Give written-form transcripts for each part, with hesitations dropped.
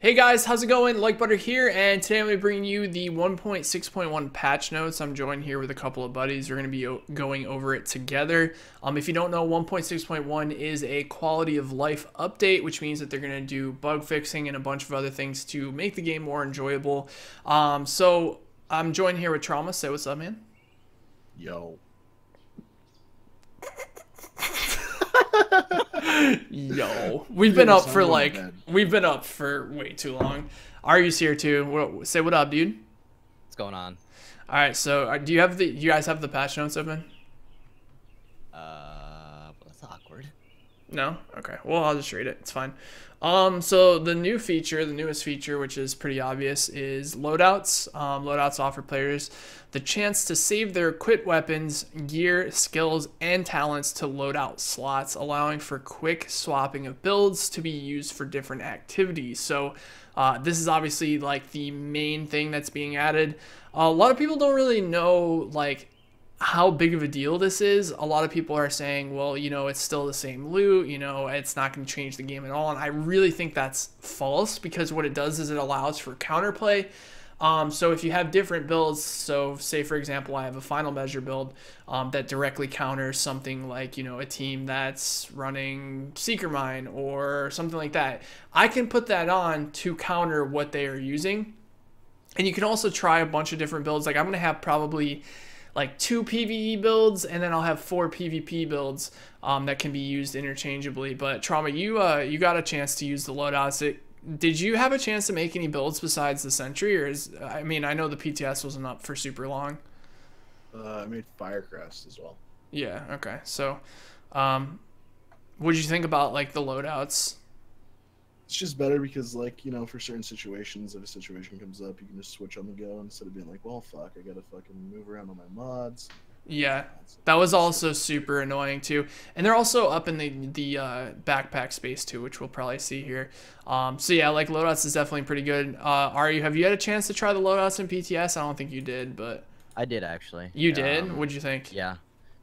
Hey guys, how's it going? Like Butter here, and today I'm going to bring you the 1.6.1 patch notes. I'm joined here with a couple of buddies. We're going to be going over it together. If you don't know, 1.6.1 is a quality of life update, which means that they're going to do bug fixing and a bunch of other things to make the game more enjoyable. So I'm joined here with Trauma. Say what's up, man. Yo. Yo, we've been up for way too long. Aryu's here too. Say what up, dude. What's going on? All right, so do you guys have the patch notes open? That's awkward. No? Okay. Well, I'll just read it. It's fine. So the newest feature, which is pretty obvious, is loadouts. Loadouts offer players the chance to save their equipped weapons, gear, skills, and talents to loadout slots, allowing for quick swapping of builds to be used for different activities. So this is obviously like the main thing that's being added. A lot of people don't really know like how big of a deal this is. A lot of people are saying, well, you know, it's still the same loot, you know, it's not going to change the game at all. And I really think that's false, because what it does is it allows for counterplay. So if you have different builds, so say for example, I have a final measure build that directly counters something like, you know, a team that's running Seeker Mine or something like that, I can put that on to counter what they are using. And you can also try a bunch of different builds. Like I'm going to have probably like 2 PvE builds, and then I'll have 4 PvP builds that can be used interchangeably. But Trauma, you got a chance to use the loadouts. Did you have a chance to make any builds besides the Sentry, or I mean, I know the PTS wasn't up for super long. I made Firecrest as well. Yeah. Okay. So, what did you think about like the loadouts? It's just better because, like, you know, for certain situations, if a situation comes up, you can just switch on the go instead of being like, well, fuck, I gotta fucking move around on my mods. Yeah, that was also super annoying too. And they're also up in the backpack space too, which we'll probably see here. So yeah, like loadouts is definitely pretty good. Have you had a chance to try the loadouts in PTS? I don't think you did, but I did actually. You did? What'd you think? Yeah,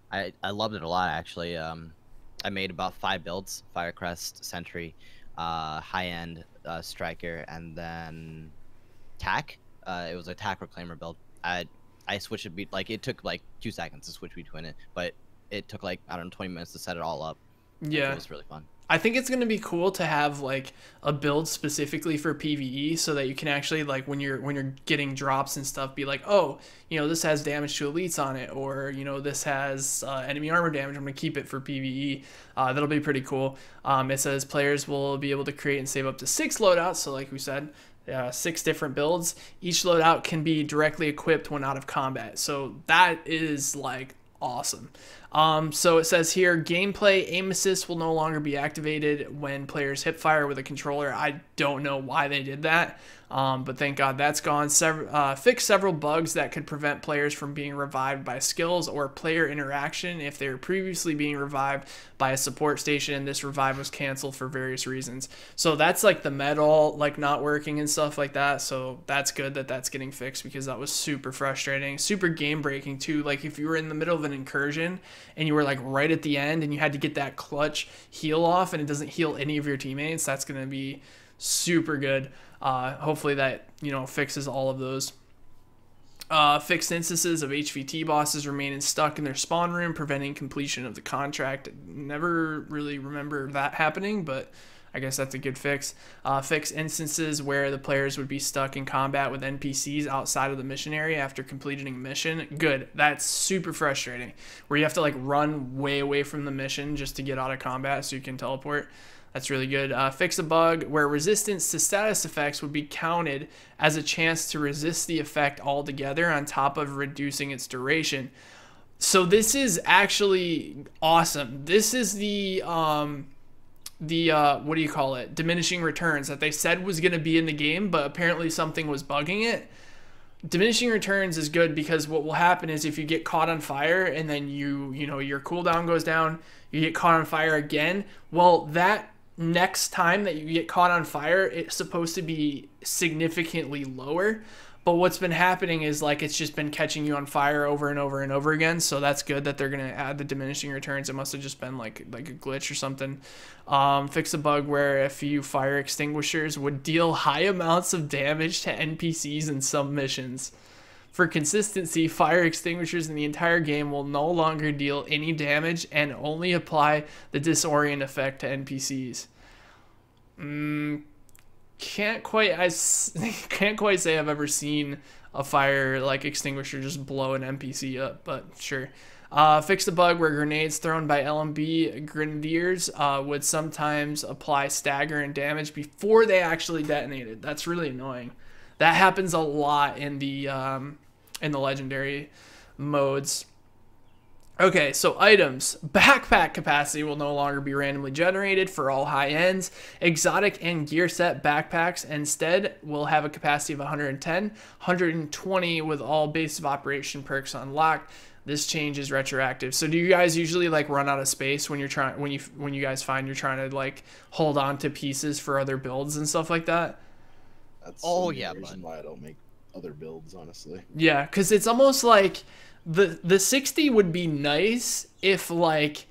I loved it a lot actually. I made about 5 builds: Firecrest, Sentry, high-end Striker, and then TAC. It was a TAC Reclaimer build. I switched it, like it took like 2 seconds to switch between it, but it took like, I don't know, 20 minutes to set it all up. Yeah, it was really fun. I think it's going to be cool to have like a build specifically for PvE, so that you can actually, like, when you're getting drops and stuff, be like, oh, you know, this has damage to elites on it, or, you know, this has enemy armor damage, I'm going to keep it for PvE. That'll be pretty cool. It says players will be able to create and save up to 6 loadouts, so like we said, 6 different builds. Each loadout can be directly equipped when out of combat, so that is like awesome. So it says here, gameplay aim assist will no longer be activated when players hip fire with a controller. I don't know why they did that, but thank God that's gone. Fix several bugs that could prevent players from being revived by skills or player interaction if they were previously being revived by a support station and this revive was canceled for various reasons. So that's like the medal like not working and stuff like that. So that's good that that's getting fixed, because that was super frustrating, super game breaking too. Like if you were in the middle of an incursion and you were like right at the end and you had to get that clutch heal off and it doesn't heal any of your teammates, that's going to be super good. Hopefully that, you know, fixes all of those. Fixed instances of HVT bosses remaining stuck in their spawn room, preventing completion of the contract. Never really remember that happening, but I guess that's a good fix. Fix instances where the players would be stuck in combat with NPCs outside of the mission area after completing a mission. Good. That's super frustrating, where you have to like run way away from the mission just to get out of combat so you can teleport. That's really good. Fix a bug where resistance to status effects would be counted as a chance to resist the effect altogether on top of reducing its duration. So this is actually awesome. This is the what do you call it, diminishing returns that they said was going to be in the game, but apparently something was bugging it. Diminishing returns is good, because what will happen is if you get caught on fire and then you know your cooldown goes down, you get caught on fire again, well, that next time that you get caught on fire, it's supposed to be significantly lower. But what's been happening is like it's just been catching you on fire over and over and over again. So that's good that they're gonna add the diminishing returns. It must have just been like a glitch or something. Fix a bug where a few fire extinguishers would deal high amounts of damage to NPCs in some missions. For consistency, fire extinguishers in the entire game will no longer deal any damage and only apply the disorient effect to NPCs. Can't quite say I've ever seen a fire like extinguisher just blow an NPC up, but sure. Fix the bug where grenades thrown by LMB grenadiers would sometimes apply stagger and damage before they actually detonated. That's really annoying. That happens a lot in the legendary modes. Okay, so items. Backpack capacity will no longer be randomly generated for all high ends. Exotic and gear set backpacks instead will have a capacity of 110, 120 with all base of operation perks unlocked. This change is retroactive. So do you guys usually like run out of space when you're trying when you guys find you're trying to like hold on to pieces for other builds and stuff like that? That's Oh, the yeah, reason why I don't make other builds, honestly. Yeah, because it's almost like the 60 would be nice if like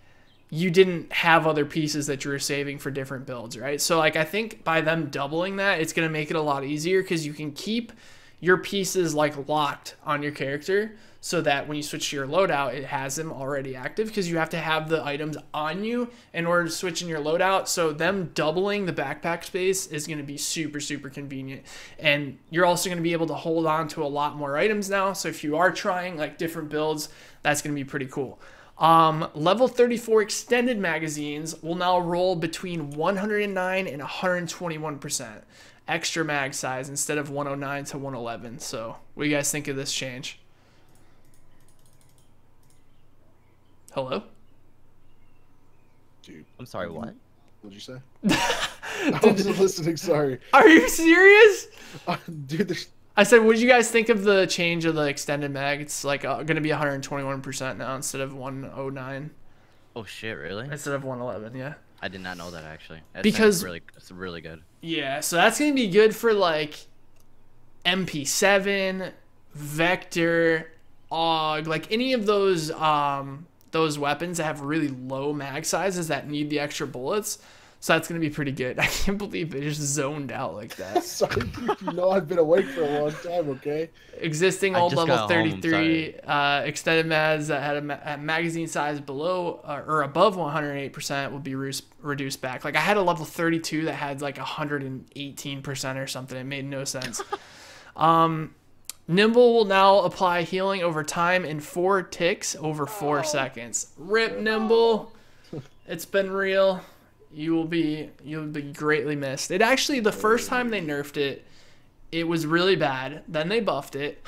you didn't have other pieces that you were saving for different builds, right? So like I think by them doubling that, it's gonna make it a lot easier because you can keep your pieces like locked on your character so that when you switch to your loadout, it has them already active because you have to have the items on you in order to switch in your loadout. So them doubling the backpack space is going to be super, super convenient. And you're also going to be able to hold on to a lot more items now. So if you are trying like different builds, that's going to be pretty cool. Level 34 extended magazines will now roll between 109 and 121% extra mag size instead of 109 to 111. So what do you guys think of this change? Hello? Dude. I'm sorry, what? What'd you say? I wasn't listening, sorry. Are you serious? Dude, there's... I said, what did you guys think of the change of the extended mag? It's like going to be 121% now instead of 109. Oh shit, really? Instead of 111, yeah. I did not know that actually. Because it's really good. Yeah, so that's going to be good for like MP7, Vector, AUG, like any of those weapons that have really low mag sizes that need the extra bullets. So that's going to be pretty good. I can't believe it just zoned out like that. Sorry, dude, you know I've been awake for a long time, okay? Existing old level 33 extended mags that had a magazine size below or above 108% will be reduced back. Like I had a level 32 that had like 118% or something. It made no sense. Nimble will now apply healing over time in 4 ticks over 4 seconds. Rip Nimble. It's been real. You'll be greatly missed. It actually, the first time they nerfed it, it was really bad. Then they buffed it,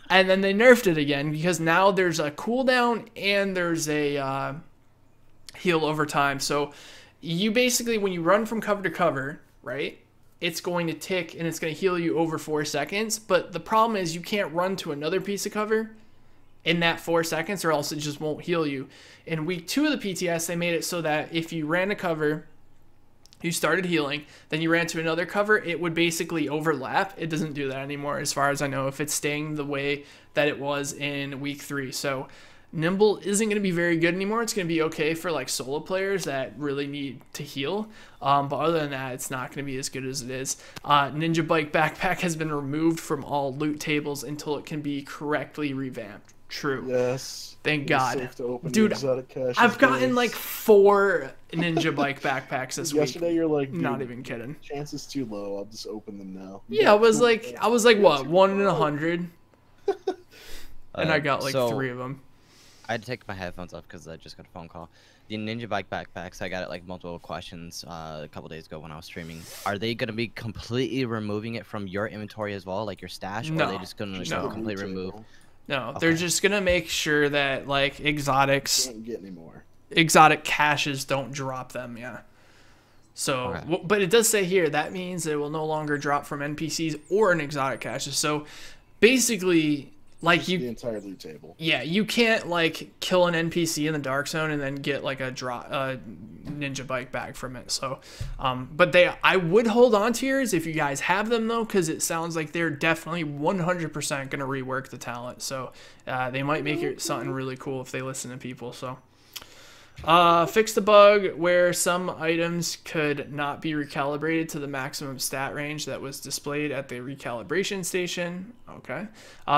and then they nerfed it again because now there's a cooldown and there's a heal over time. So you basically, when you run from cover to cover, right, it's going to tick and it's going to heal you over 4 seconds. But the problem is you can't run to another piece of cover in that 4 seconds or else it just won't heal you. In week 2 of the PTS, they made it so that if you ran a cover, you started healing, then you ran to another cover, it would basically overlap. It doesn't do that anymore as far as I know if it's staying the way that it was in week 3. So Nimble isn't going to be very good anymore. It's going to be okay for like solo players that really need to heal. But other than that, it's not going to be as good as it is. Ninja Bike Backpack has been removed from all loot tables until it can be correctly revamped. True. Yes. Thank God. Safe to open Dude, exotic caches, I've gotten guys. like 4 Ninja Bike backpacks this week. Yesterday you're like, dude, Not even kidding. chances too low. I'll just open them now. Yeah, I was like what, 1 in 100, and I got like so 3 of them. I had to take my headphones off because I just got a phone call. The Ninja Bike backpacks, I got it like multiple questions a couple days ago when I was streaming. Are they gonna be completely removing it from your inventory as well, like your stash, or are they just gonna completely remove? No, Okay. they're just gonna make sure that like exotics, Can't get any more. exotic caches don't drop them. Yeah. So, Okay. but it does say here that means it will no longer drop from NPCs or an exotic caches. So, basically, like Just the entire loot table. yeah, you can't like kill an NPC in the dark zone and then get like a ninja bike bag from it. So, but I would hold on to yours if you guys have them though, because it sounds like they're definitely 100% gonna rework the talent. So, they might make it something really cool if they listen to people. So. Fix the bug where some items could not be recalibrated to the maximum stat range that was displayed at the recalibration station. Okay.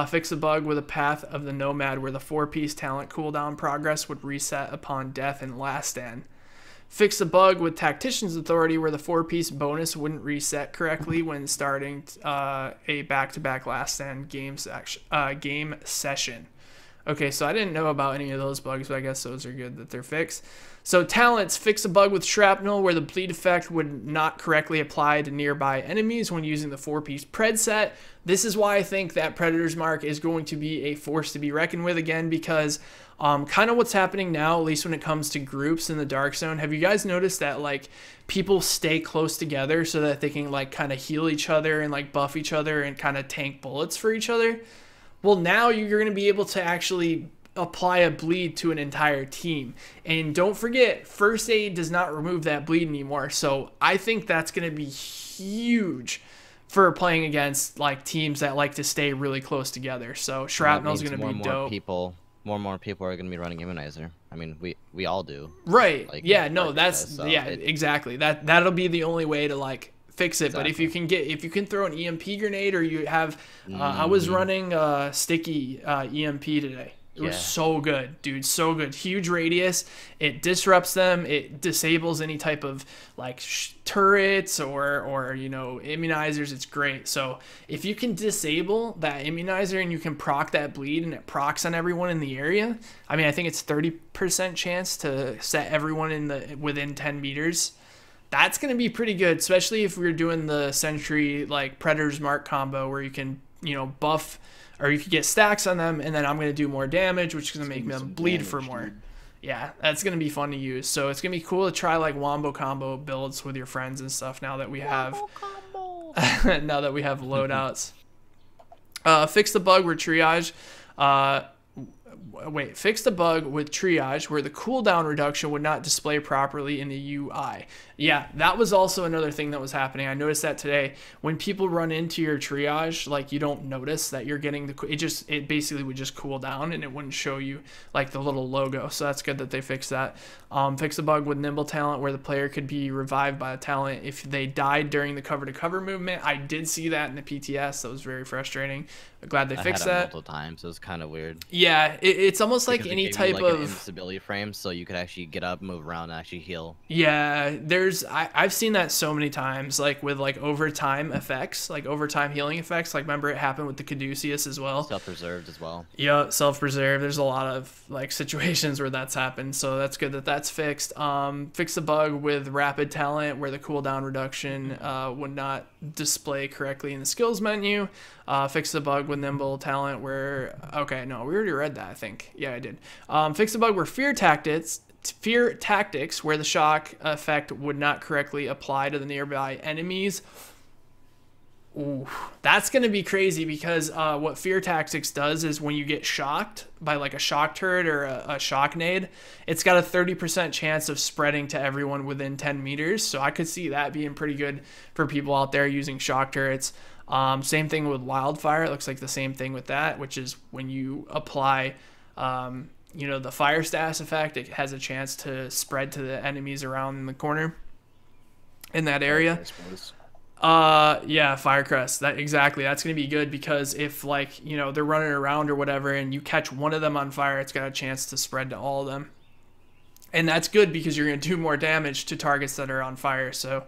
Fix the bug with a path of the Nomad where the 4-piece talent cooldown progress would reset upon death in Last Stand. Fix the bug with Tactician's Authority where the 4-piece bonus wouldn't reset correctly when starting a back-to-back Last Stand game session. Okay, so I didn't know about any of those bugs, but I guess those are good that they're fixed. So talents, fix a bug with Shrapnel where the bleed effect would not correctly apply to nearby enemies when using the 4-piece Pred set. This is why I think that Predator's Mark is going to be a force to be reckoned with again, because kind of what's happening now, at least when it comes to groups in the Dark Zone, have you guys noticed that like people stay close together so that they can like kind of heal each other and like buff each other and kind of tank bullets for each other? Well, now you're going to be able to actually apply a bleed to an entire team. And don't forget, first aid does not remove that bleed anymore. So I think that's going to be huge for playing against like teams that like to stay really close together. So Shrapnel is going to be dope. More and more people are going to be running Immunizer. I mean, we all do. Right. Like, yeah, no, that's so yeah, exactly. That'll be the only way to like fix it. Exactly. But if you can throw an EMP grenade, or you have I was running sticky EMP today. It was so good, dude. So good. Huge radius. It disrupts them. It disables any type of like turrets or you know, immunizers. It's great. So if you can disable that immunizer and you can proc that bleed and it procs on everyone in the area, I mean, I think it's 30% chance to set everyone in the within 10 meters. That's going to be pretty good, especially if we're doing the Sentry like Predator's Mark combo where you can, you know, buff, or you could get stacks on them, and then I'm going to do more damage, which is going to make them bleed for more. Dude. Yeah, that's going to be fun to use. So it's going to be cool to try like wombo combo builds with your friends and stuff now that we have now that we have loadouts. Fix the bug where triage fix the bug with triage where the cooldown reduction would not display properly in the UI. Yeah, that was also another thing that was happening. I noticed that today. When people run into your triage, like you don't notice that you're getting it basically would just cool down and it wouldn't show you like the little logo. So that's good that they fixed that. Fix the bug with nimble talent where the player could be revived by a talent if they died during the cover to cover movement. I did see that in the PTS. That was very frustrating. I'm glad they fixed that. Multiple times. It was kind of weird. Yeah, it's almost like any type of an instability frame, so you could actually get up, move around, and actually heal. Yeah, I've seen that so many times, like with like overtime effects, like overtime healing effects. Like remember it happened with the Caduceus as well. Self-preserved as well. Yeah, self-preserved. There's a lot of like situations where that's happened, so that's good that that's fixed. Fix the bug with rapid talent where the cooldown reduction would not display correctly in the skills menu. Fix the bug with nimble talent where we already read that, I think. Yeah, I did. Fix the bug where fear tactics where the shock effect would not correctly apply to the nearby enemies. Ooh, that's gonna be crazy because what fear tactics does is when you get shocked by like a shock turret or a shock nade, it's got a 30% chance of spreading to everyone within 10 meters. So I could see that being pretty good for people out there using shock turrets. Same thing with wildfire. It looks like the same thing with that, which is when you apply the fire status effect, it has a chance to spread to the enemies around in the corner in that area. Firecrest. Exactly. That's going to be good because if like, they're running around or whatever and you catch one of them on fire, it's got a chance to spread to all of them. And that's good because you're going to do more damage to targets that are on fire. So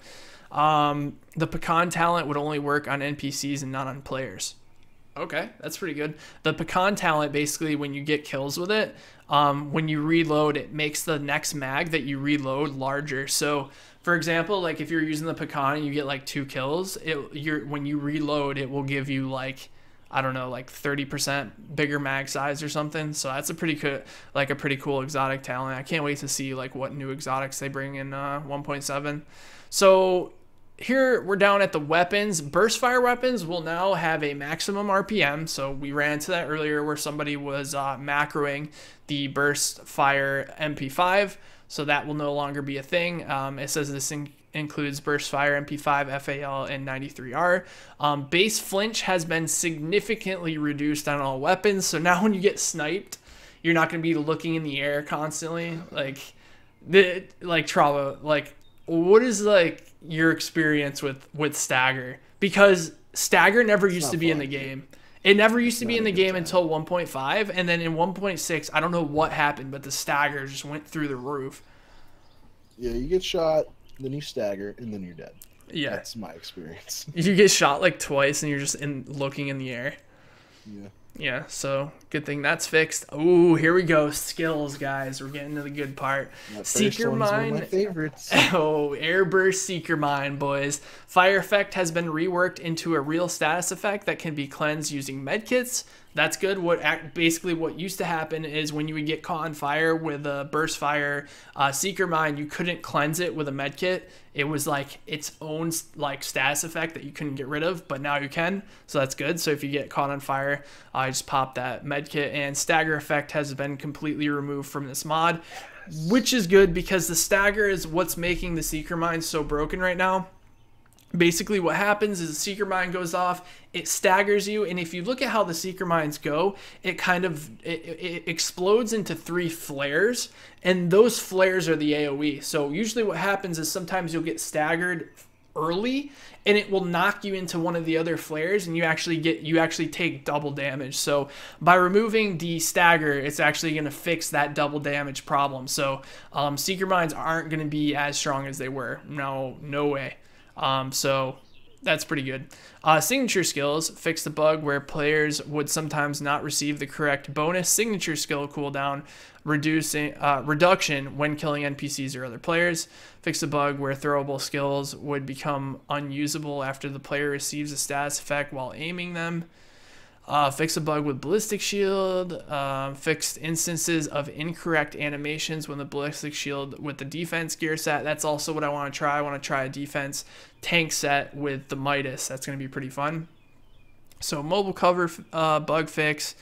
the pecan talent would only work on NPCs and not on players. Okay, that's pretty good. The pecan talent, basically, when you get kills with it, when you reload, it makes the next mag that you reload larger. So, for example, like if you're using the pecan and you get like 2 kills, when you reload, it will give you like, I don't know, like 30% bigger mag size or something. So that's a pretty cool exotic talent. I can't wait to see like what new exotics they bring in 1.7. So here we're down at the weapons. Burst fire weapons will now have a maximum RPM. So we ran into that earlier where somebody was macroing the burst fire MP5. So that will no longer be a thing. It says this includes burst fire, MP5, FAL, and 93R. Base flinch has been significantly reduced on all weapons. So now when you get sniped, you're not going to be looking in the air constantly. Like Trava, like what is like your experience with stagger? Because stagger never used to be in the game. It never used to be in the game until 1.5, and then in 1.6, I don't know what happened, but the stagger just went through the roof. Yeah, you get shot, then you stagger, and then you're dead. Yeah, that's my experience. You get shot like twice, and you're just looking in the air. Yeah. Yeah, so good thing that's fixed. Ooh, here we go. Skills, guys. We're getting to the good part. Seeker Mine. One of my favorites. Oh, Airburst Seeker Mine, boys. Fire effect has been reworked into a real status effect that can be cleansed using medkits. That's good. Basically what used to happen is when you would get caught on fire with a burst fire Seeker Mine, you couldn't cleanse it with a medkit. It was like its own like status effect that you couldn't get rid of, but now you can. So that's good. So if you get caught on fire, I just pop that medkit, and stagger effect has been completely removed from this mod, which is good because the stagger is what's making the Seeker Mine so broken right now. Basically what happens is the Seeker Mine goes off, it staggers you, and if you look at how the Seeker Mines go, it kind of it explodes into 3 flares, and those flares are the AoE. So usually what happens is sometimes you'll get staggered early and it will knock you into one of the other flares, and you actually take double damage. So by removing the stagger, it's actually going to fix that double damage problem. So Seeker Mines aren't going to be as strong as they were. No way. So that's pretty good. Signature skills fix the bug where players would sometimes not receive the correct bonus signature skill cooldown reduction when killing NPCs or other players. Fix the bug where throwable skills would become unusable after the player receives a status effect while aiming them. Fix a bug with ballistic shield. Fixed instances of incorrect animations when the ballistic shield with the defense gear set. That's also what I want to try. I want to try a defense tank set with the Midas. That's going to be pretty fun. So mobile cover bug fix.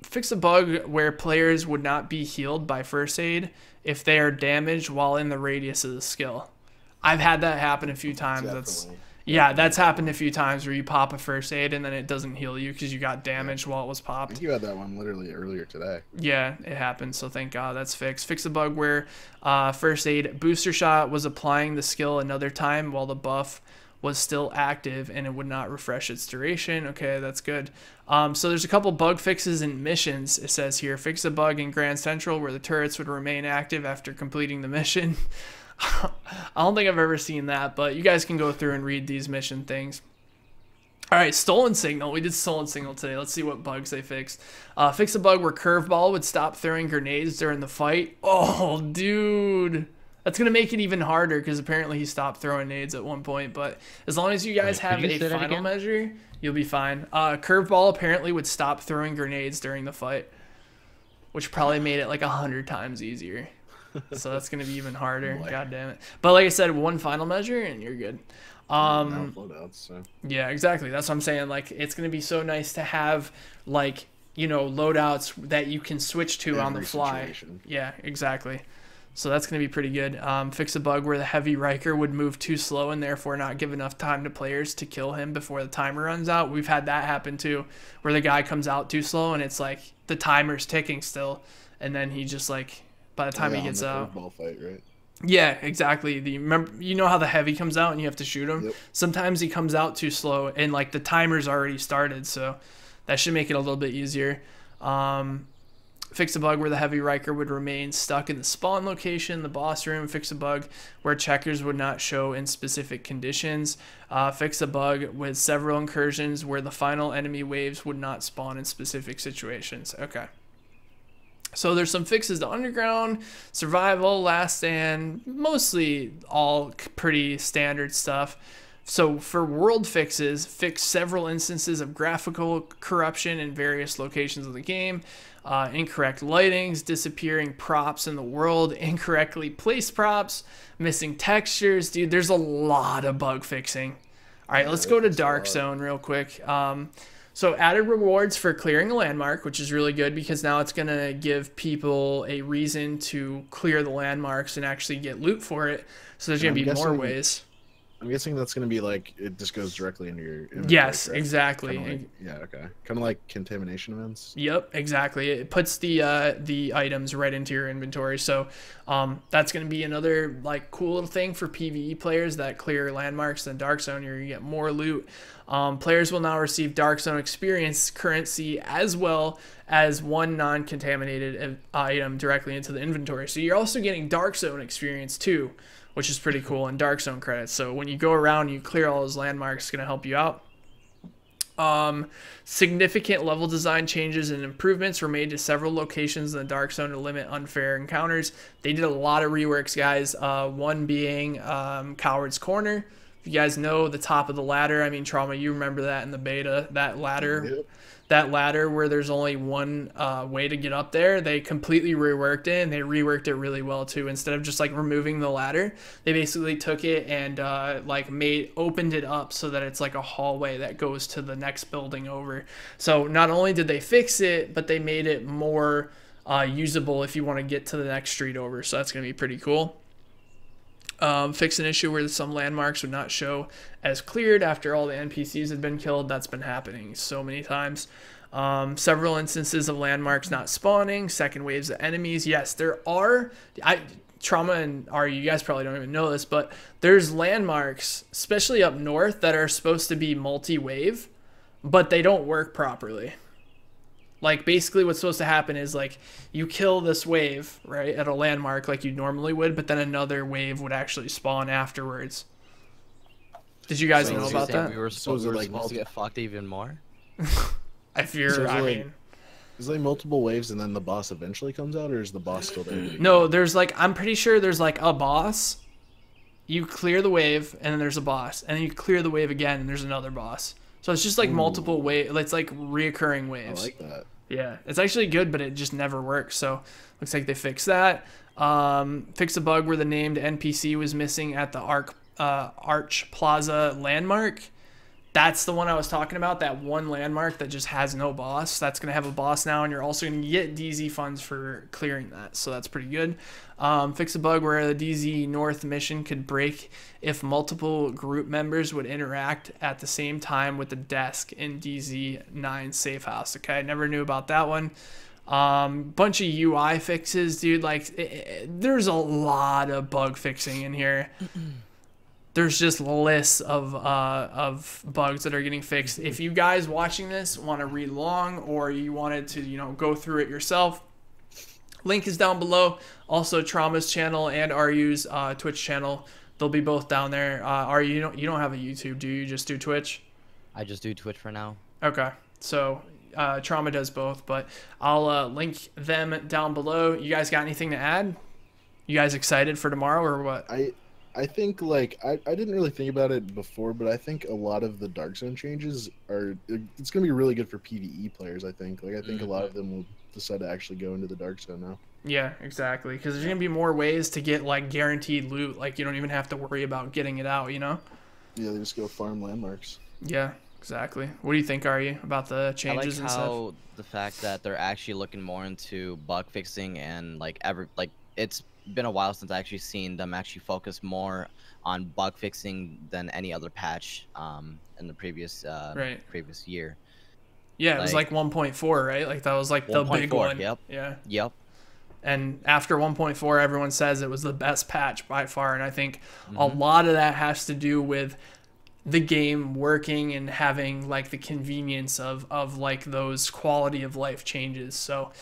Fix a bug where players would not be healed by first aid if they are damaged while in the radius of the skill. I've had that happen a few times. That's happened a few times where you pop a first aid and then it doesn't heal you because you got damaged while it was popped. I think you had that one literally earlier today. Yeah, it happened, so thank God that's fixed. Fix a bug where first aid booster shot was applying the skill another time while the buff was still active and it would not refresh its duration. Okay, that's good. So there's a couple bug fixes in missions. It says here, fix a bug in Grand Central where the turrets would remain active after completing the mission. I don't think I've ever seen that, but you guys can go through and read these mission things. All right, Stolen Signal. We did Stolen Signal today. Let's see what bugs they fixed. Fix a bug where Curveball would stop throwing grenades during the fight. Oh, dude. That's going to make it even harder because apparently he stopped throwing nades at one point. But as long as you guys have a final measure, you'll be fine. Curveball apparently would stop throwing grenades during the fight, which probably made it like 100 times easier. So that's going to be even harder. God damn it. But like I said, one final measure and you're good. Loadouts, so. Yeah, exactly. That's what I'm saying. Like, it's going to be so nice to have, like, you know, loadouts that you can switch to on the fly. Situation. Yeah, exactly. So that's going to be pretty good. Fix a bug where the heavy Riker would move too slow and therefore not give enough time to players to kill him before the timer runs out. We've had that happen too, where the guy comes out too slow and it's like the timer's ticking still. And then he just like, by the time he gets out. Ball fight, right? Yeah, exactly. You know how the heavy comes out and you have to shoot him? Yep. Sometimes he comes out too slow and like the timer's already started. So that should make it a little bit easier. Fix a bug where the heavy Riker would remain stuck in the spawn location, the boss room. Fix a bug where checkers would not show in specific conditions. Fix a bug with several incursions where the final enemy waves would not spawn in specific situations. Okay. So there's some fixes to Underground, Survival, Last Stand, mostly all pretty standard stuff. So for world fixes, fix several instances of graphical corruption in various locations of the game, incorrect lightings, disappearing props in the world, incorrectly placed props, missing textures. Dude, there's a lot of bug fixing. All right, let's go to Dark Zone real quick. So added rewards for clearing a landmark, which is really good because now it's going to give people a reason to clear the landmarks and actually get loot for it. So there's going to be more ways. I'm guessing that's going to be like, it just goes directly into your inventory. Yes, correct? exactly. Like, yeah, okay. Kind of like contamination events. Yep, exactly. It puts the items right into your inventory. So that's going to be another like cool little thing for PvE players that clear landmarks in Dark Zone. You're going to get more loot. Players will now receive Dark Zone experience currency as well as one non-contaminated item directly into the inventory. So you're also getting Dark Zone experience too, which is pretty cool, and Dark Zone credits. So when you go around and you clear all those landmarks, it's going to help you out. Significant level design changes and improvements were made to several locations in the Dark Zone to limit unfair encounters. They did a lot of reworks, guys. One being Coward's Corner. If you guys know the top of the ladder, I mean, Trauma, you remember that in the beta, that ladder. Yep. That ladder where there's only one way to get up there, they completely reworked it, and they reworked it really well too. Instead of just like removing the ladder, they basically took it and like opened it up so that it's like a hallway that goes to the next building over. So not only did they fix it, but they made it more usable if you want to get to the next street over. So that's gonna be pretty cool. Fix an issue where some landmarks would not show as cleared after all the NPCs had been killed. That's been happening so many times. Several instances of landmarks not spawning, second waves of enemies. Yes, there are. Trauma and you guys probably don't even know this, but there's landmarks, especially up north, that are supposed to be multi-wave, but they don't work properly. Like, basically what's supposed to happen is, like, you kill this wave, right, at a landmark like you normally would, but then another wave would actually spawn afterwards. Did you guys know about that? We were supposed to get fucked even more? If you're, So I mean... Is there multiple waves and then the boss eventually comes out, or is the boss still there? No, there's, like, I'm pretty sure there's, like, a boss. You clear the wave, and then there's a boss. And then you clear the wave again, and there's another boss. So it's just, like, multiple waves. It's, like, reoccurring waves. I like that. Yeah, it's actually good, but it just never works. So looks like they fixed that. Fixed a bug where the named NPC was missing at the Arch Plaza landmark. That's the one I was talking about, that one landmark that just has no boss. That's going to have a boss now, and you're also going to get DZ funds for clearing that, so that's pretty good. Fix a bug where the DZ North mission could break if multiple group members would interact at the same time with the desk in DZ9 safe house. Okay, I never knew about that one. Bunch of UI fixes, dude. Like, there's a lot of bug fixing in here. There's just lists of bugs that are getting fixed. If you guys watching this want to read along, or you wanted to, you know, go through it yourself, link is down below. Also, Trauma's channel and Aryu's Twitch channel, they'll be both down there. Aryu, you don't have a YouTube, do you? You just do Twitch? I just do Twitch for now. Okay, so Trauma does both, but I'll link them down below. You guys got anything to add? You guys excited for tomorrow or what? I think, like, I didn't really think about it before, but I think a lot of the Dark Zone changes it's going to be really good for PvE players, I think. Like, I think a lot of them will decide to actually go into the Dark Zone now. Yeah, exactly, because there's going to be more ways to get, like, guaranteed loot. Like, you don't even have to worry about getting it out, you know? Yeah, they just go farm landmarks. Yeah, exactly. What do you think, Aryu, about the changes and stuff? I like how the fact that they're actually looking more into bug fixing and, like, it's been a while since I actually seen them actually focus more on bug fixing than any other patch in the previous previous year. Yeah, it was like 1.4, right? Like, that was like the big one. Yep. Yeah. Yep. And after 1.4, everyone says it was the best patch by far, and I think a lot of that has to do with the game working and having, like, the convenience of like those quality of life changes. So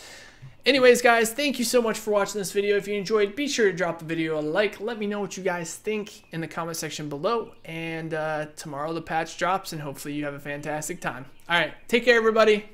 anyways, guys, thank you so much for watching this video. If you enjoyed, be sure to drop the video a like. Let me know what you guys think in the comment section below. And tomorrow the patch drops, and hopefully you have a fantastic time. All right, take care, everybody.